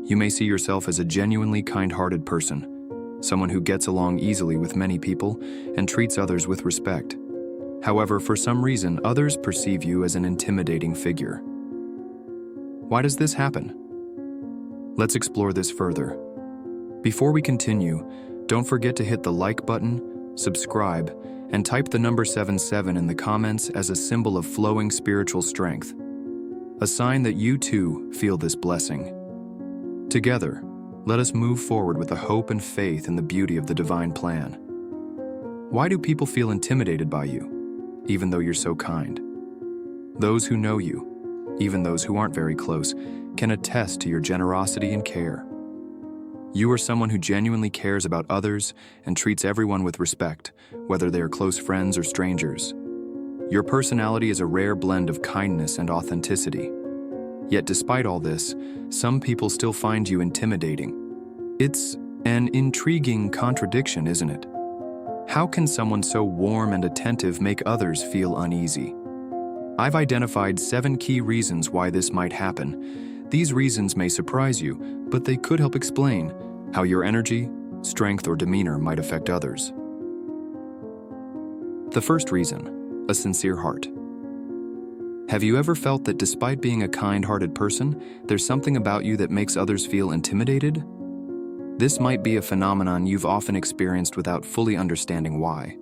You may see yourself as a genuinely kind-hearted person, someone who gets along easily with many people and treats others with respect. However, for some reason, others perceive you as an intimidating figure. Why does this happen? Let's explore this further. Before we continue, don't forget to hit the like button, subscribe, and type the number 77 in the comments as a symbol of flowing spiritual strength, a sign that you too feel this blessing. Together, let us move forward with the hope and faith in the beauty of the divine plan. Why do people feel intimidated by you, even though you're so kind? Those who know you, even those who aren't very close, can attest to your generosity and care. You are someone who genuinely cares about others and treats everyone with respect, whether they are close friends or strangers. Your personality is a rare blend of kindness and authenticity. Yet despite all this, some people still find you intimidating. It's an intriguing contradiction, isn't it? How can someone so warm and attentive make others feel uneasy? I've identified 7 key reasons why this might happen. These reasons may surprise you, but they could help explain how your energy, strength, or demeanor might affect others. The first reason, a sincere heart. Have you ever felt that despite being a kind-hearted person, there's something about you that makes others feel intimidated? This might be a phenomenon you've often experienced without fully understanding why.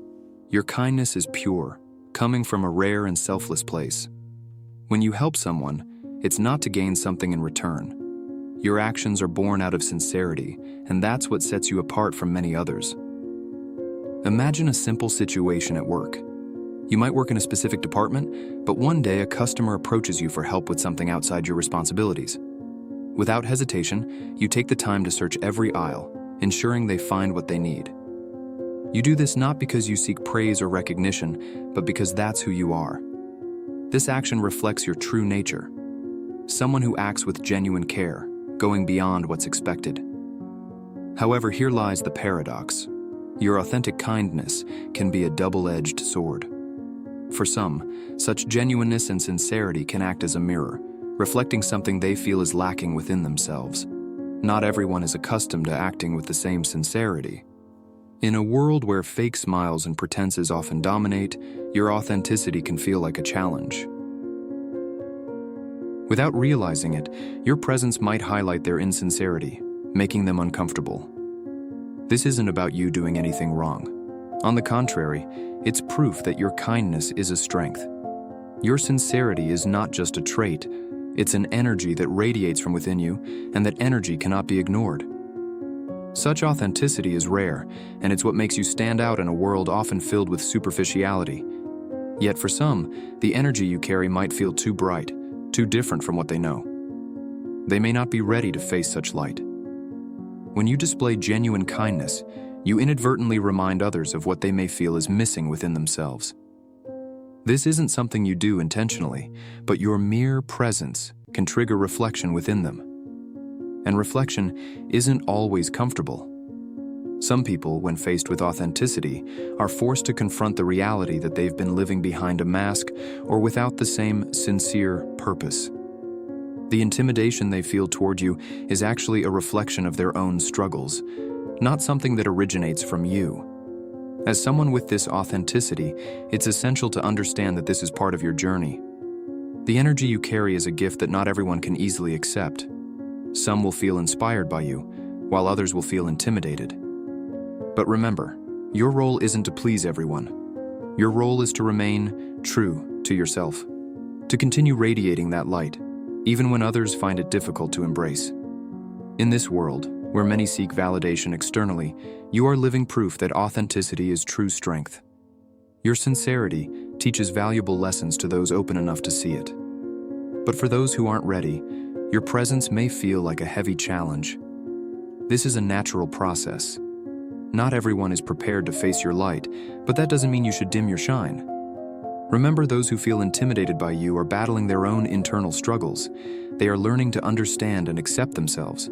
Your kindness is pure, coming from a rare and selfless place. When you help someone, it's not to gain something in return. Your actions are born out of sincerity, and that's what sets you apart from many others. Imagine a simple situation at work. You might work in a specific department, but one day a customer approaches you for help with something outside your responsibilities. Without hesitation, you take the time to search every aisle, ensuring they find what they need. You do this not because you seek praise or recognition, but because that's who you are. This action reflects your true nature, someone who acts with genuine care, going beyond what's expected. However, here lies the paradox. Your authentic kindness can be a double-edged sword. For some, such genuineness and sincerity can act as a mirror, reflecting something they feel is lacking within themselves. Not everyone is accustomed to acting with the same sincerity. In a world where fake smiles and pretenses often dominate, your authenticity can feel like a challenge. Without realizing it, your presence might highlight their insincerity, making them uncomfortable. This isn't about you doing anything wrong. On the contrary, it's proof that your kindness is a strength. Your sincerity is not just a trait, it's an energy that radiates from within you, and that energy cannot be ignored. Such authenticity is rare, and it's what makes you stand out in a world often filled with superficiality. Yet for some, the energy you carry might feel too bright, too different from what they know. They may not be ready to face such light. When you display genuine kindness, you inadvertently remind others of what they may feel is missing within themselves. This isn't something you do intentionally, but your mere presence can trigger reflection within them. And reflection isn't always comfortable. Some people, when faced with authenticity, are forced to confront the reality that they've been living behind a mask or without the same sincere purpose. The intimidation they feel toward you is actually a reflection of their own struggles, not something that originates from you. As someone with this authenticity, it's essential to understand that this is part of your journey. The energy you carry is a gift that not everyone can easily accept. Some will feel inspired by you, while others will feel intimidated. But remember, your role isn't to please everyone. Your role is to remain true to yourself, to continue radiating that light, even when others find it difficult to embrace. In this world, where many seek validation externally, you are living proof that authenticity is true strength. Your sincerity teaches valuable lessons to those open enough to see it. But for those who aren't ready, your presence may feel like a heavy challenge. This is a natural process. Not everyone is prepared to face your light, but that doesn't mean you should dim your shine. Remember, those who feel intimidated by you are battling their own internal struggles. They are learning to understand and accept themselves.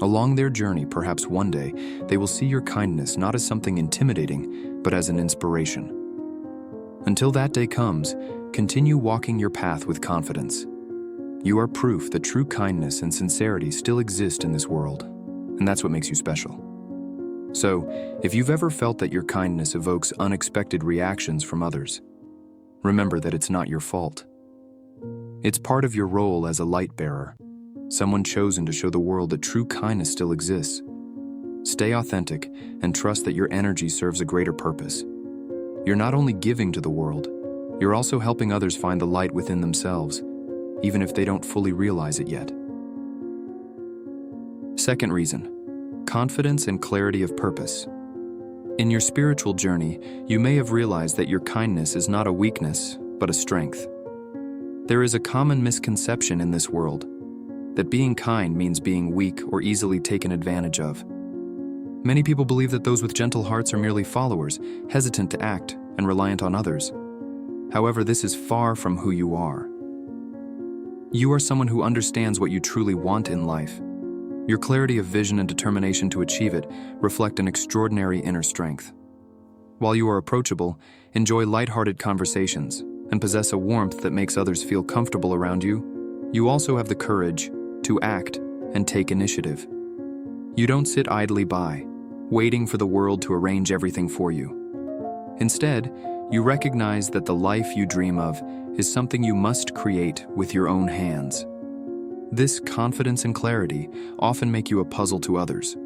Along their journey, perhaps one day, they will see your kindness not as something intimidating, but as an inspiration. Until that day comes, continue walking your path with confidence. You are proof that true kindness and sincerity still exist in this world, and that's what makes you special. So, if you've ever felt that your kindness evokes unexpected reactions from others, remember that it's not your fault. It's part of your role as a light bearer, someone chosen to show the world that true kindness still exists. Stay authentic and trust that your energy serves a greater purpose. You're not only giving to the world, you're also helping others find the light within themselves, even if they don't fully realize it yet. Second reason, confidence and clarity of purpose. In your spiritual journey, you may have realized that your kindness is not a weakness, but a strength. There is a common misconception in this world that being kind means being weak or easily taken advantage of. Many people believe that those with gentle hearts are merely followers, hesitant to act and reliant on others. However, this is far from who you are. You are someone who understands what you truly want in life. Your clarity of vision and determination to achieve it reflect an extraordinary inner strength. While you are approachable, enjoy lighthearted conversations, and possess a warmth that makes others feel comfortable around you, you also have the courage to act and take initiative. You don't sit idly by, waiting for the world to arrange everything for you. Instead, you recognize that the life you dream of is something you must create with your own hands. This confidence and clarity often make you a puzzle to others.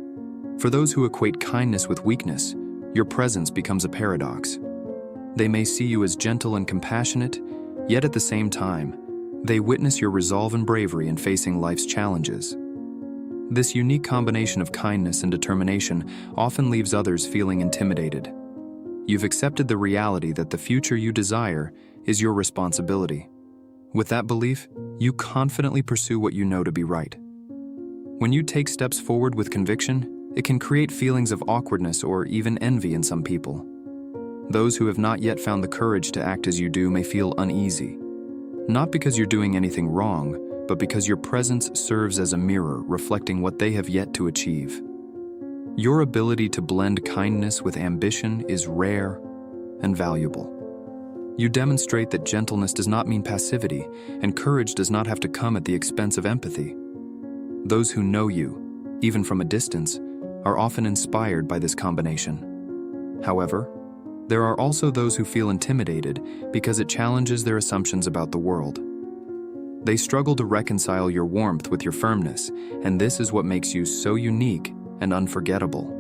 For those who equate kindness with weakness, your presence becomes a paradox. They may see you as gentle and compassionate, yet at the same time, they witness your resolve and bravery in facing life's challenges. This unique combination of kindness and determination often leaves others feeling intimidated. You've accepted the reality that the future you desire is your responsibility. With that belief, you confidently pursue what you know to be right. When you take steps forward with conviction, it can create feelings of awkwardness or even envy in some people. Those who have not yet found the courage to act as you do may feel uneasy. Not because you're doing anything wrong, but because your presence serves as a mirror reflecting what they have yet to achieve. Your ability to blend kindness with ambition is rare and valuable. You demonstrate that gentleness does not mean passivity, and courage does not have to come at the expense of empathy. Those who know you, even from a distance, are often inspired by this combination. However, there are also those who feel intimidated because it challenges their assumptions about the world. They struggle to reconcile your warmth with your firmness, and this is what makes you so unique and unforgettable.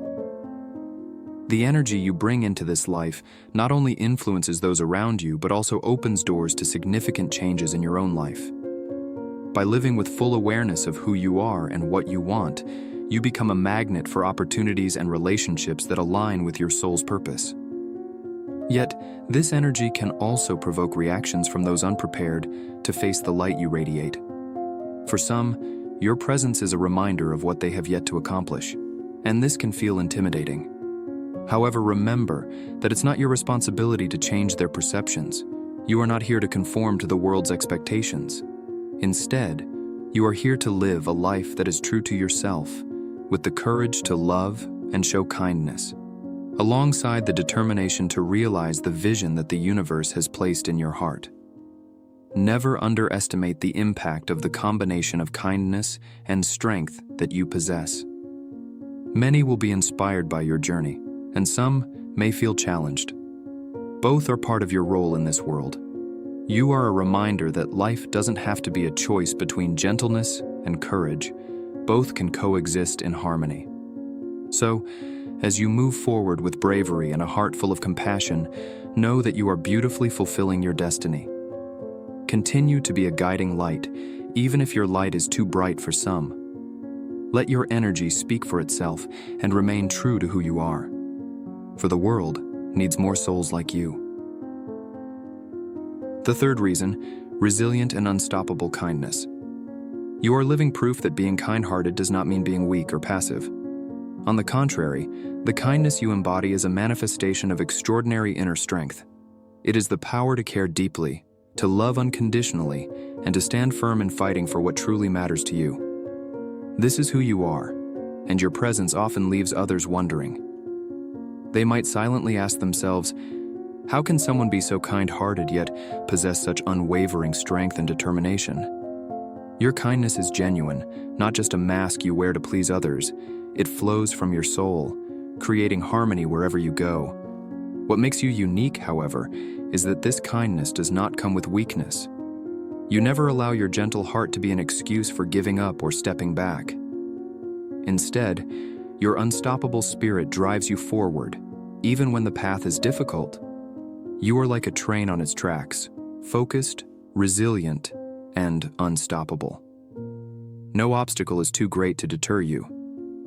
The energy you bring into this life not only influences those around you, but also opens doors to significant changes in your own life. By living with full awareness of who you are and what you want, you become a magnet for opportunities and relationships that align with your soul's purpose. Yet, this energy can also provoke reactions from those unprepared to face the light you radiate. For some, your presence is a reminder of what they have yet to accomplish, and this can feel intimidating. However, remember that it's not your responsibility to change their perceptions. You are not here to conform to the world's expectations. Instead, you are here to live a life that is true to yourself, with the courage to love and show kindness, alongside the determination to realize the vision that the universe has placed in your heart. Never underestimate the impact of the combination of kindness and strength that you possess. Many will be inspired by your journey, and some may feel challenged. Both are part of your role in this world. You are a reminder that life doesn't have to be a choice between gentleness and courage. Both can coexist in harmony. So, as you move forward with bravery and a heart full of compassion, know that you are beautifully fulfilling your destiny. Continue to be a guiding light, even if your light is too bright for some. Let your energy speak for itself and remain true to who you are. For the world needs more souls like you. The third reason, resilient and unstoppable kindness. You are living proof that being kind-hearted does not mean being weak or passive. On the contrary, the kindness you embody is a manifestation of extraordinary inner strength. It is the power to care deeply, to love unconditionally, and to stand firm in fighting for what truly matters to you. This is who you are, and your presence often leaves others wondering. They might silently ask themselves, how can someone be so kind-hearted yet possess such unwavering strength and determination? Your kindness is genuine, not just a mask you wear to please others. It flows from your soul, creating harmony wherever you go. What makes you unique, however, is that this kindness does not come with weakness. You never allow your gentle heart to be an excuse for giving up or stepping back. Instead, your unstoppable spirit drives you forward, even when the path is difficult. You are like a train on its tracks, focused, resilient, and unstoppable. No obstacle is too great to deter you.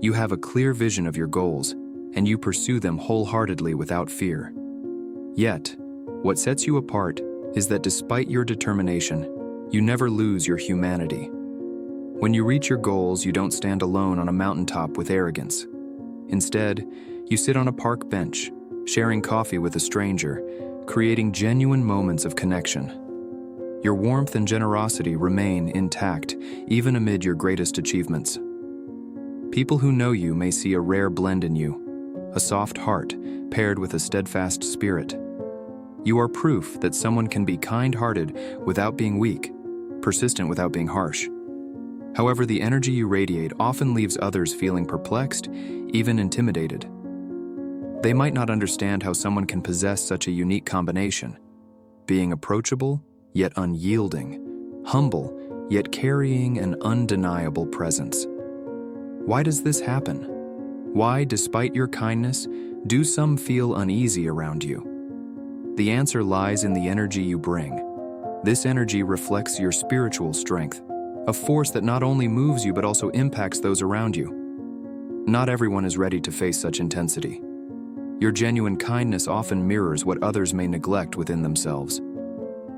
You have a clear vision of your goals, and you pursue them wholeheartedly without fear. Yet, what sets you apart is that despite your determination, you never lose your humanity. When you reach your goals, you don't stand alone on a mountaintop with arrogance. Instead, you sit on a park bench, sharing coffee with a stranger, creating genuine moments of connection. Your warmth and generosity remain intact, even amid your greatest achievements. People who know you may see a rare blend in you, a soft heart paired with a steadfast spirit. You are proof that someone can be kind-hearted without being weak, persistent without being harsh. However, the energy you radiate often leaves others feeling perplexed, even intimidated. They might not understand how someone can possess such a unique combination, being approachable yet unyielding, humble yet carrying an undeniable presence. Why does this happen? Why, despite your kindness, do some feel uneasy around you? The answer lies in the energy you bring. This energy reflects your spiritual strength, a force that not only moves you but also impacts those around you. Not everyone is ready to face such intensity. Your genuine kindness often mirrors what others may neglect within themselves.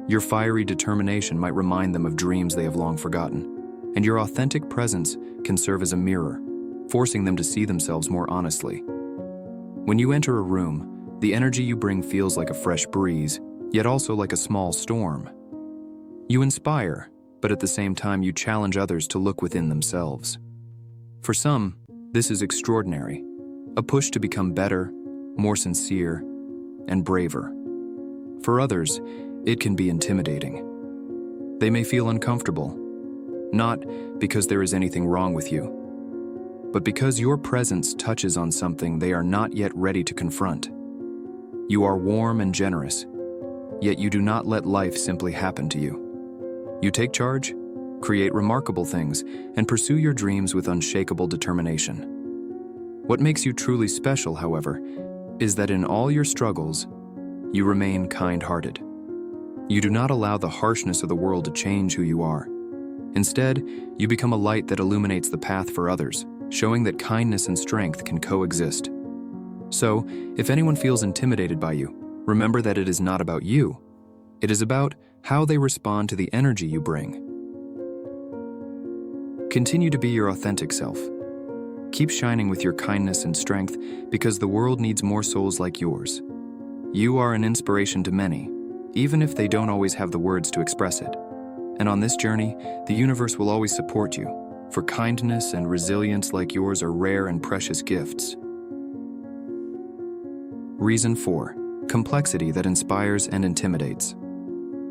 Your fiery determination might remind them of dreams they have long forgotten, and your authentic presence can serve as a mirror, forcing them to see themselves more honestly. When you enter a room, the energy you bring feels like a fresh breeze, yet also like a small storm. You inspire, but at the same time you challenge others to look within themselves. For some, this is extraordinary, a push to become better, more sincere, and braver. For others, it can be intimidating. They may feel uncomfortable, not because there is anything wrong with you, but because your presence touches on something they are not yet ready to confront. You are warm and generous, yet you do not let life simply happen to you. You take charge, create remarkable things, and pursue your dreams with unshakable determination. What makes you truly special, however, is that in all your struggles, you remain kind-hearted. You do not allow the harshness of the world to change who you are. Instead, you become a light that illuminates the path for others, showing that kindness and strength can coexist. So, if anyone feels intimidated by you, remember that it is not about you. It is about how they respond to the energy you bring. Continue to be your authentic self. Keep shining with your kindness and strength because the world needs more souls like yours. You are an inspiration to many, even if they don't always have the words to express it. And on this journey, the universe will always support you, for kindness and resilience like yours are rare and precious gifts. Reason 4. Complexity that inspires and intimidates.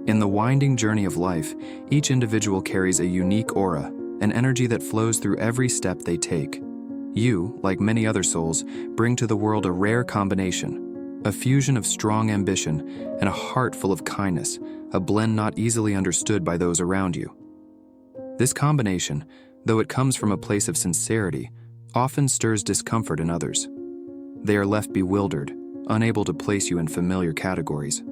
In the winding journey of life, each individual carries a unique aura, an energy that flows through every step they take. You, like many other souls, bring to the world a rare combination, a fusion of strong ambition and a heart full of kindness, a blend not easily understood by those around you. This combination, though it comes from a place of sincerity, often stirs discomfort in others. They are left bewildered, unable to place you in familiar categories.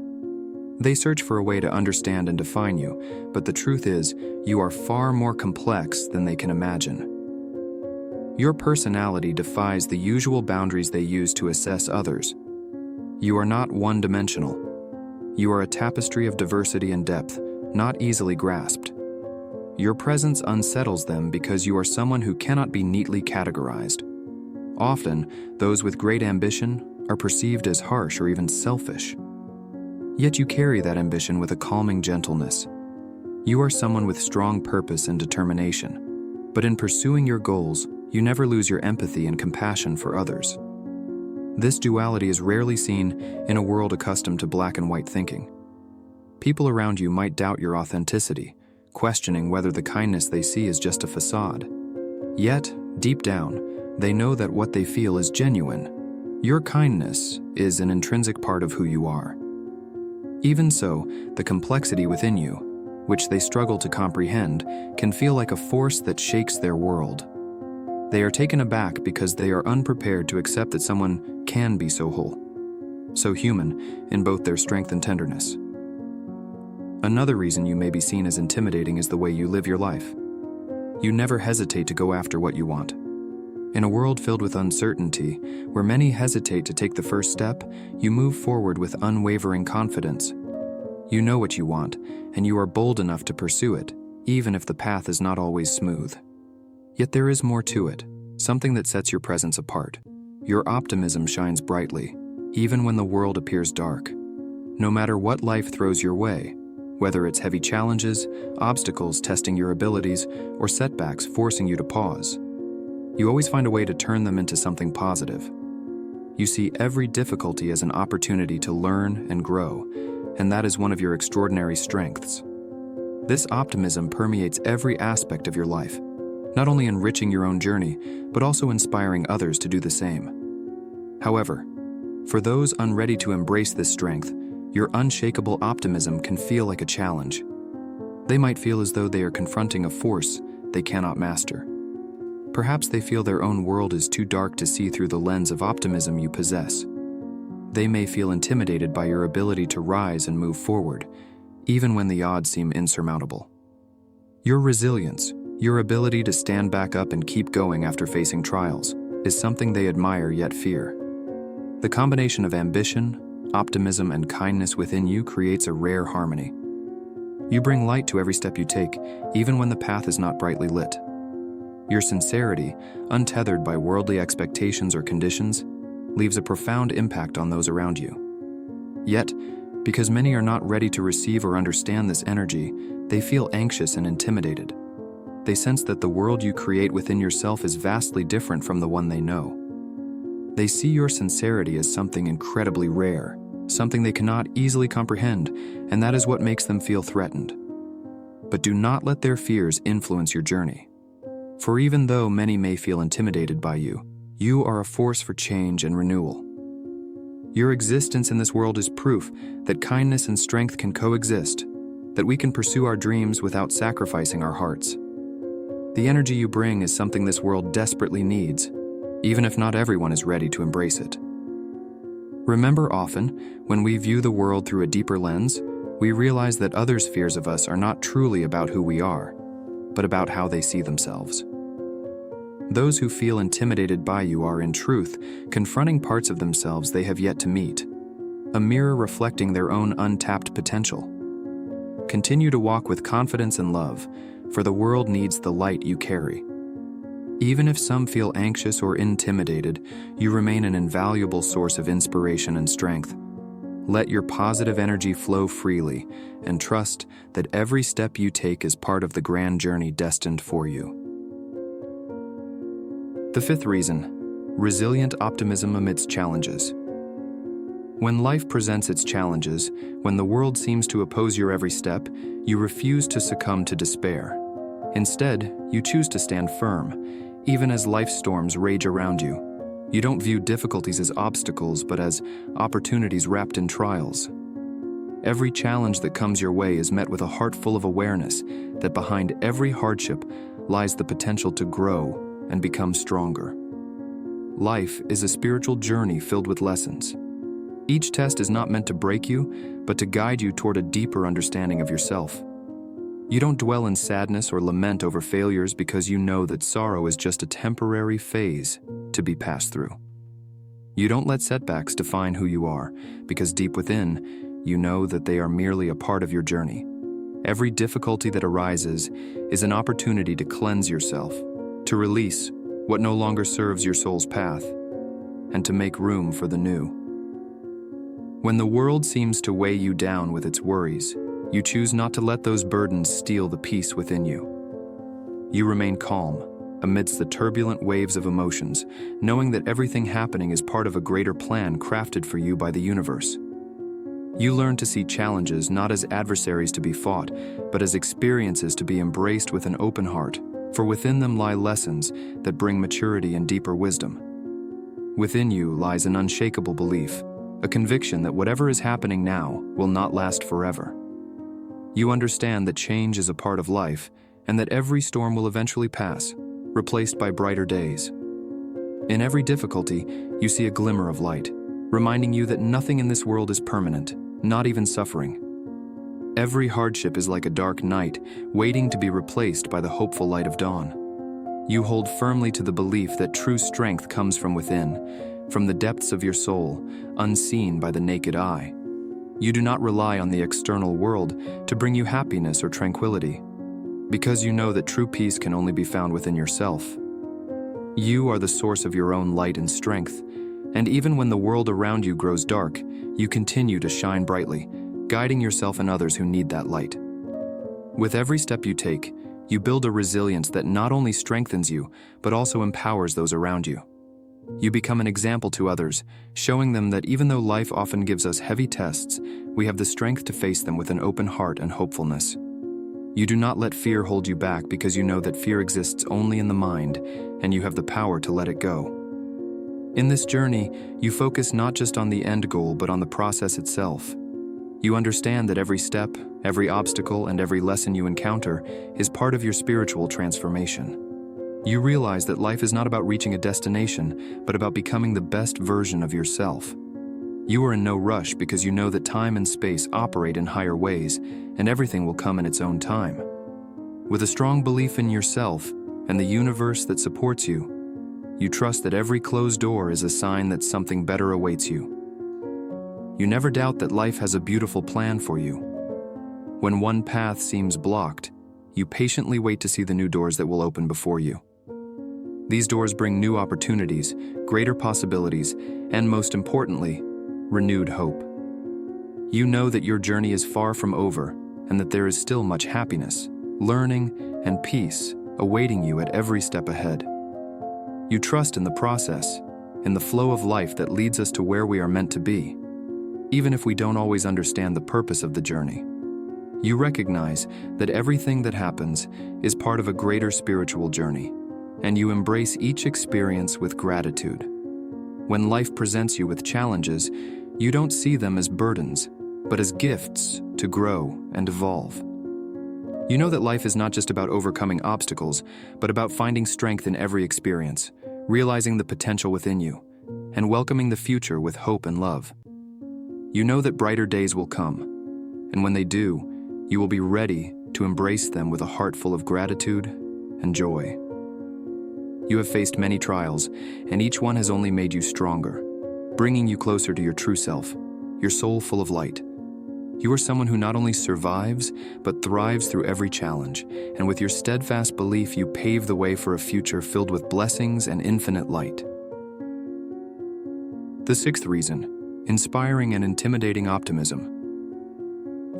They search for a way to understand and define you, but the truth is, you are far more complex than they can imagine. Your personality defies the usual boundaries they use to assess others. You are not one-dimensional. You are a tapestry of diversity and depth, not easily grasped. Your presence unsettles them because you are someone who cannot be neatly categorized. Often, those with great ambition are perceived as harsh or even selfish. Yet you carry that ambition with a calming gentleness. You are someone with strong purpose and determination, but in pursuing your goals, you never lose your empathy and compassion for others. This duality is rarely seen in a world accustomed to black and white thinking. People around you might doubt your authenticity, questioning whether the kindness they see is just a facade. Yet, deep down, they know that what they feel is genuine. Your kindness is an intrinsic part of who you are. Even so, the complexity within you, which they struggle to comprehend, can feel like a force that shakes their world. They are taken aback because they are unprepared to accept that someone can be so whole, so human in both their strength and tenderness. Another reason you may be seen as intimidating is the way you live your life. You never hesitate to go after what you want. In a world filled with uncertainty, where many hesitate to take the first step, you move forward with unwavering confidence. You know what you want, and you are bold enough to pursue it, even if the path is not always smooth. Yet there is more to it, something that sets your presence apart. Your optimism shines brightly, even when the world appears dark. No matter what life throws your way, whether it's heavy challenges, obstacles testing your abilities, or setbacks forcing you to pause, you always find a way to turn them into something positive. You see every difficulty as an opportunity to learn and grow, and that is one of your extraordinary strengths. This optimism permeates every aspect of your life, not only enriching your own journey, but also inspiring others to do the same. However, for those unready to embrace this strength, your unshakable optimism can feel like a challenge. They might feel as though they are confronting a force they cannot master. Perhaps they feel their own world is too dark to see through the lens of optimism you possess. They may feel intimidated by your ability to rise and move forward, even when the odds seem insurmountable. Your resilience, your ability to stand back up and keep going after facing trials, is something they admire yet fear. The combination of ambition, optimism, and kindness within you creates a rare harmony. You bring light to every step you take, even when the path is not brightly lit. Your sincerity, untethered by worldly expectations or conditions, leaves a profound impact on those around you. Yet, because many are not ready to receive or understand this energy, they feel anxious and intimidated. They sense that the world you create within yourself is vastly different from the one they know. They see your sincerity as something incredibly rare, something they cannot easily comprehend, and that is what makes them feel threatened. But do not let their fears influence your journey. For even though many may feel intimidated by you, you are a force for change and renewal. Your existence in this world is proof that kindness and strength can coexist, that we can pursue our dreams without sacrificing our hearts. The energy you bring is something this world desperately needs, even if not everyone is ready to embrace it. Remember, often, when we view the world through a deeper lens, we realize that others' fears of us are not truly about who we are, but about how they see themselves. Those who feel intimidated by you are, in truth, confronting parts of themselves they have yet to meet, a mirror reflecting their own untapped potential. Continue to walk with confidence and love, for the world needs the light you carry. Even if some feel anxious or intimidated, you remain an invaluable source of inspiration and strength. Let your positive energy flow freely, and trust that every step you take is part of the grand journey destined for you. The fifth reason: resilient optimism amidst challenges. When life presents its challenges, when the world seems to oppose your every step, you refuse to succumb to despair. Instead, you choose to stand firm, even as life storms rage around you. You don't view difficulties as obstacles, but as opportunities wrapped in trials. Every challenge that comes your way is met with a heart full of awareness that behind every hardship lies the potential to grow and become stronger. Life is a spiritual journey filled with lessons. Each test is not meant to break you, but to guide you toward a deeper understanding of yourself. You don't dwell in sadness or lament over failures because you know that sorrow is just a temporary phase to be passed through. You don't let setbacks define who you are, because deep within, you know that they are merely a part of your journey. Every difficulty that arises is an opportunity to cleanse yourself, to release what no longer serves your soul's path, and to make room for the new. When the world seems to weigh you down with its worries, you choose not to let those burdens steal the peace within you. You remain calm amidst the turbulent waves of emotions, knowing that everything happening is part of a greater plan crafted for you by the universe. You learn to see challenges not as adversaries to be fought, but as experiences to be embraced with an open heart, for within them lie lessons that bring maturity and deeper wisdom. Within you lies an unshakable belief, a conviction that whatever is happening now will not last forever. You understand that change is a part of life and that every storm will eventually pass, replaced by brighter days. In every difficulty, you see a glimmer of light, reminding you that nothing in this world is permanent, not even suffering. Every hardship is like a dark night, waiting to be replaced by the hopeful light of dawn. You hold firmly to the belief that true strength comes from within, from the depths of your soul, unseen by the naked eye. You do not rely on the external world to bring you happiness or tranquility, because you know that true peace can only be found within yourself. You are the source of your own light and strength, and even when the world around you grows dark, you continue to shine brightly, guiding yourself and others who need that light. With every step you take, you build a resilience that not only strengthens you, but also empowers those around you. You become an example to others, showing them that even though life often gives us heavy tests, we have the strength to face them with an open heart and hopefulness. You do not let fear hold you back because you know that fear exists only in the mind, and you have the power to let it go. In this journey, you focus not just on the end goal, but on the process itself. You understand that every step, every obstacle, and every lesson you encounter is part of your spiritual transformation. You realize that life is not about reaching a destination, but about becoming the best version of yourself. You are in no rush because you know that time and space operate in higher ways, and everything will come in its own time. With a strong belief in yourself and the universe that supports you, you trust that every closed door is a sign that something better awaits you. You never doubt that life has a beautiful plan for you. When one path seems blocked, you patiently wait to see the new doors that will open before you. These doors bring new opportunities, greater possibilities, and most importantly, renewed hope. You know that your journey is far from over and that there is still much happiness, learning, and peace awaiting you at every step ahead. You trust in the process, in the flow of life that leads us to where we are meant to be, even if we don't always understand the purpose of the journey. You recognize that everything that happens is part of a greater spiritual journey, and you embrace each experience with gratitude. When life presents you with challenges, you don't see them as burdens, but as gifts to grow and evolve. You know that life is not just about overcoming obstacles, but about finding strength in every experience, realizing the potential within you, and welcoming the future with hope and love. You know that brighter days will come, and when they do, you will be ready to embrace them with a heart full of gratitude and joy. You have faced many trials, and each one has only made you stronger, bringing you closer to your true self, your soul full of light. You are someone who not only survives, but thrives through every challenge, and with your steadfast belief, you pave the way for a future filled with blessings and infinite light. The sixth reason, inspiring and intimidating optimism.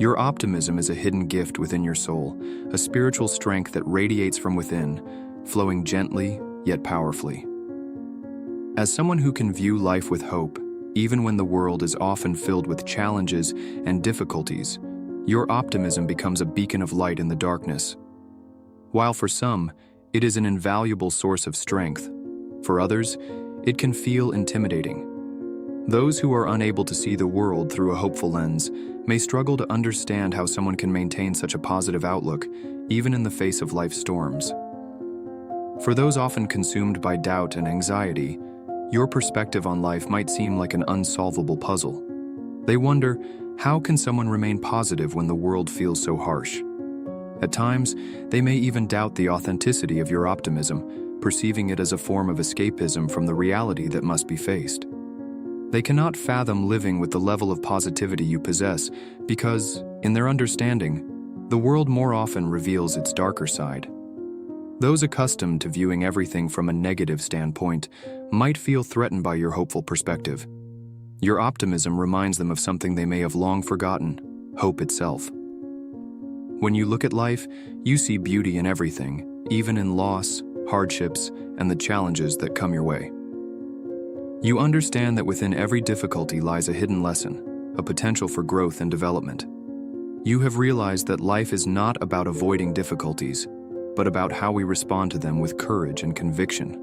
Your optimism is a hidden gift within your soul, a spiritual strength that radiates from within, flowing gently yet powerfully. As someone who can view life with hope, even when the world is often filled with challenges and difficulties, your optimism becomes a beacon of light in the darkness. While for some, it is an invaluable source of strength, for others, it can feel intimidating. Those who are unable to see the world through a hopeful lens may struggle to understand how someone can maintain such a positive outlook, even in the face of life's storms. For those often consumed by doubt and anxiety, your perspective on life might seem like an unsolvable puzzle. They wonder, how can someone remain positive when the world feels so harsh? At times, they may even doubt the authenticity of your optimism, perceiving it as a form of escapism from the reality that must be faced. They cannot fathom living with the level of positivity you possess because, in their understanding, the world more often reveals its darker side. Those accustomed to viewing everything from a negative standpoint might feel threatened by your hopeful perspective. Your optimism reminds them of something they may have long forgotten: hope itself. When you look at life, you see beauty in everything, even in loss, hardships, and the challenges that come your way. You understand that within every difficulty lies a hidden lesson, a potential for growth and development. You have realized that life is not about avoiding difficulties, but about how we respond to them with courage and conviction.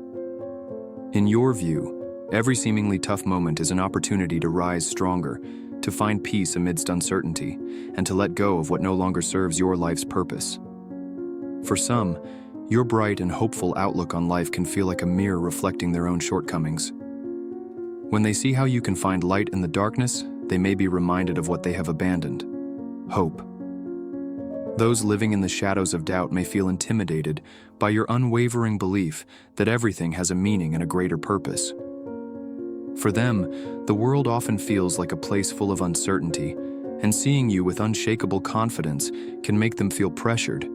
In your view, every seemingly tough moment is an opportunity to rise stronger, to find peace amidst uncertainty, and to let go of what no longer serves your life's purpose. For some, your bright and hopeful outlook on life can feel like a mirror reflecting their own shortcomings. When they see how you can find light in the darkness, they may be reminded of what they have abandoned: hope. Those living in the shadows of doubt may feel intimidated by your unwavering belief that everything has a meaning and a greater purpose. For them, the world often feels like a place full of uncertainty, and seeing you with unshakable confidence can make them feel pressured,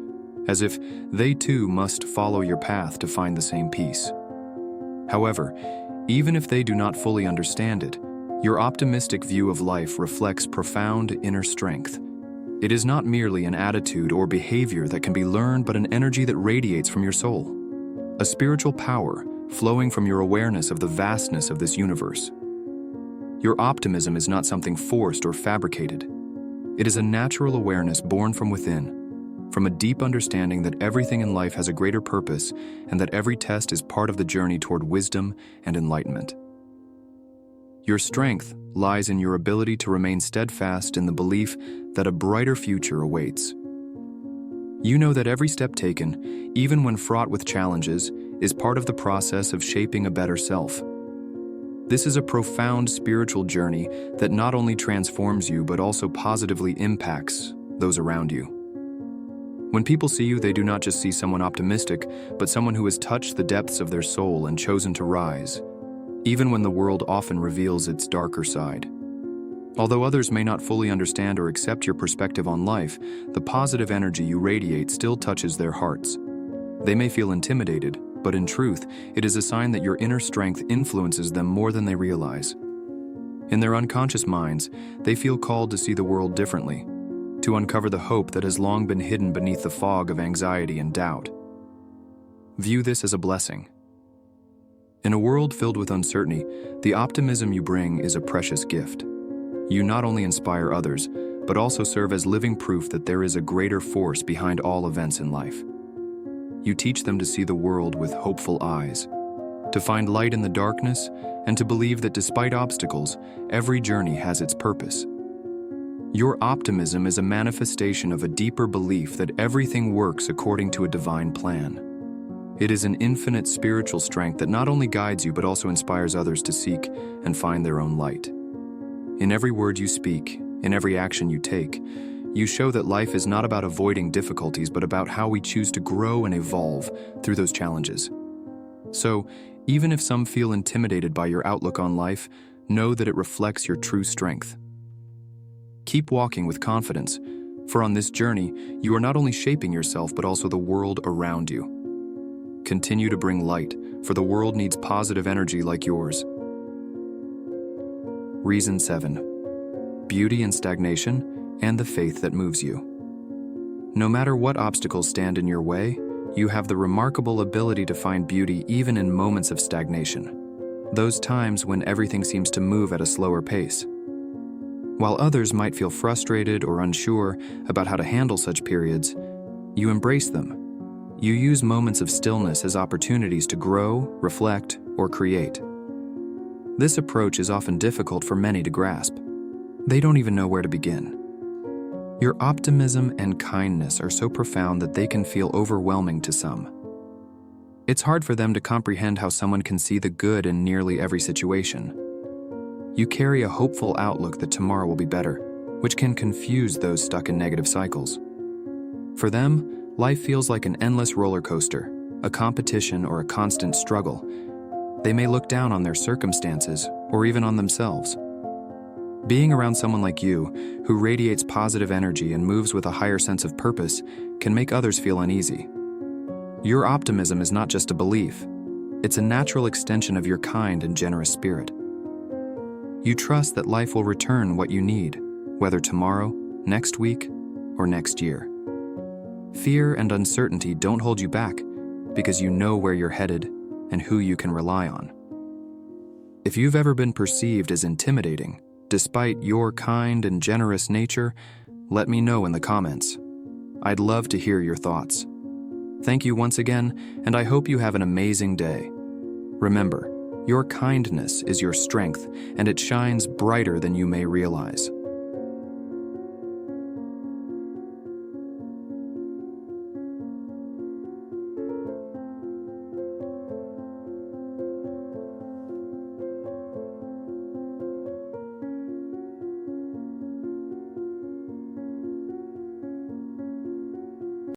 as if they too must follow your path to find the same peace. However, even if they do not fully understand it, your optimistic view of life reflects profound inner strength. It is not merely an attitude or behavior that can be learned, but an energy that radiates from your soul, a spiritual power flowing from your awareness of the vastness of this universe. Your optimism is not something forced or fabricated. It is a natural awareness born from within, from a deep understanding that everything in life has a greater purpose and that every test is part of the journey toward wisdom and enlightenment. Your strength lies in your ability to remain steadfast in the belief that a brighter future awaits. You know that every step taken, even when fraught with challenges, is part of the process of shaping a better self. This is a profound spiritual journey that not only transforms you but also positively impacts those around you. When people see you, they do not just see someone optimistic, but someone who has touched the depths of their soul and chosen to rise, even when the world often reveals its darker side. Although others may not fully understand or accept your perspective on life, the positive energy you radiate still touches their hearts. They may feel intimidated, but in truth, it is a sign that your inner strength influences them more than they realize. In their unconscious minds, they feel called to see the world differently, to uncover the hope that has long been hidden beneath the fog of anxiety and doubt. View this as a blessing. In a world filled with uncertainty, the optimism you bring is a precious gift. You not only inspire others, but also serve as living proof that there is a greater force behind all events in life. You teach them to see the world with hopeful eyes, to find light in the darkness, and to believe that despite obstacles, every journey has its purpose. Your optimism is a manifestation of a deeper belief that everything works according to a divine plan. It is an infinite spiritual strength that not only guides you but also inspires others to seek and find their own light. In every word you speak, in every action you take, you show that life is not about avoiding difficulties but about how we choose to grow and evolve through those challenges. So, even if some feel intimidated by your outlook on life, know that it reflects your true strength. Keep walking with confidence, for on this journey, you are not only shaping yourself but also the world around you. Continue to bring light, for the world needs positive energy like yours. Reason 7. Beauty in stagnation and the faith that moves you. No matter what obstacles stand in your way, you have the remarkable ability to find beauty even in moments of stagnation, those times when everything seems to move at a slower pace. While others might feel frustrated or unsure about how to handle such periods, you embrace them. You use moments of stillness as opportunities to grow, reflect, or create. This approach is often difficult for many to grasp. They don't even know where to begin. Your optimism and kindness are so profound that they can feel overwhelming to some. It's hard for them to comprehend how someone can see the good in nearly every situation. You carry a hopeful outlook that tomorrow will be better, which can confuse those stuck in negative cycles. For them, life feels like an endless roller coaster, a competition or a constant struggle. They may look down on their circumstances or even on themselves. Being around someone like you, who radiates positive energy and moves with a higher sense of purpose, can make others feel uneasy. Your optimism is not just a belief. It's a natural extension of your kind and generous spirit. You trust that life will return what you need, whether tomorrow, next week, or next year. Fear and uncertainty don't hold you back because you know where you're headed and who you can rely on. If you've ever been perceived as intimidating, Despite your kind and generous nature, let me know in the comments. I'd love to hear your thoughts. Thank you once again, and I hope you have an amazing day. Remember, your kindness is your strength, and it shines brighter than you may realize.